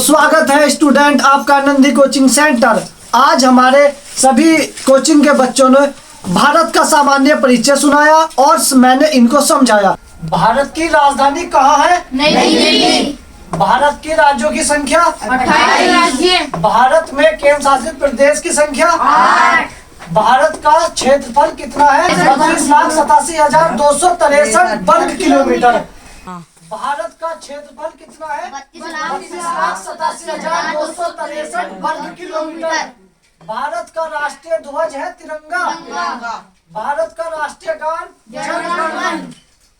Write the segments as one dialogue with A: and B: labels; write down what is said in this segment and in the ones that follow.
A: स्वागत है स्टूडेंट आपका नंदी कोचिंग सेंटर। आज हमारे सभी कोचिंग के बच्चों ने भारत का सामान्य परिचय सुनाया और मैंने इनको समझाया। भारत की राजधानी कहाँ है?
B: नई दिल्ली।
A: भारत के राज्यों की संख्या
B: 28 राज्य।
A: भारत में केंद्र शासित प्रदेश की संख्या
B: 8।
A: भारत का क्षेत्रफल कितना है? 32,87,263 वर्ग किलोमीटर। भारत का क्षेत्रफल कितना है? 32,87,263 वर्ग किलोमीटर। भारत का राष्ट्रीय ध्वज है तिरंगा। भारत का राष्ट्रीय गान जन गण मन।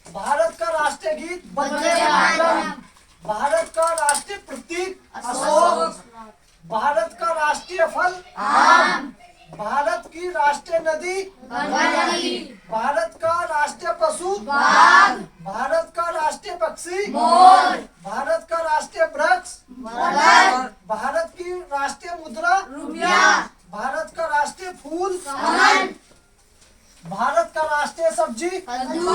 A: भारत का राष्ट्रीय गीत वंदे मातरम। भारत का राष्ट्रीय प्रतीक अशोक। भारत का राष्ट्रीय फल आम। भारत की राष्ट्रीय नदी
B: गंगा।
A: भारत का राष्ट्रीय पशु
B: बाघ।
A: भारत का राष्ट्रीय पक्षी
B: मोर।
A: भारत का राष्ट्रीय वृक्ष
B: बरगद।
A: भारत की राष्ट्रीय मुद्रा
B: रुपया।
A: भारत का राष्ट्रीय फूल
B: कमल।
A: भारत का राष्ट्रीय सब्जी
B: कद्दू।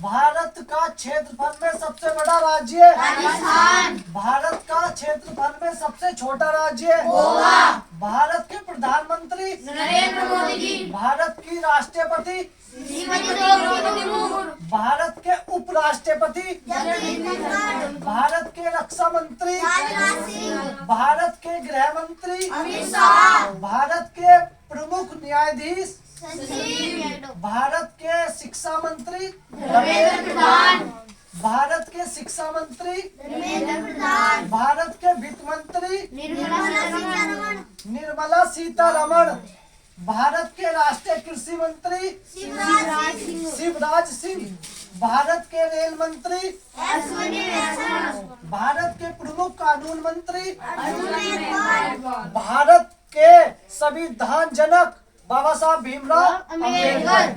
A: भारत का क्षेत्रफल में सबसे बड़ा राज्य
B: राजस्थान।
A: भारत का क्षेत्रफल में सबसे छोटा राज्य
B: गोवा।
A: भारत के प्रधानमंत्री
B: नरेंद्र मोदी जी।
A: भारत की राष्ट्रपति
B: श्रीमती द्रौपदी मुर्मू।
A: भारत के उपराष्ट्रपति
B: जगदीप धनखड़।
A: भारत के रक्षा मंत्री
B: राजनाथ सिंह।
A: भारत के गृह मंत्री
B: अमित शाह।
A: भारत के प्रमुख न्यायाधीश भारत के शिक्षा मंत्री
B: धर्मेंद्र प्रधान।
A: भारत के शिक्षा मंत्री
B: धर्मेंद्र प्रधान।
A: भारत के वित्त मंत्री
B: निर्मला सीतारमण।
A: भारत के राष्ट्रीय कृषि मंत्री शिवराज सिंह। भारत के रेल मंत्री
B: अश्विनी वैष्णव।
A: भारत के प्रमुख कानून मंत्री
B: अर्जुन मेघवाल।
A: भारत के संविधान जनक बाबा साहब भीमराव
B: अम्बेडकर।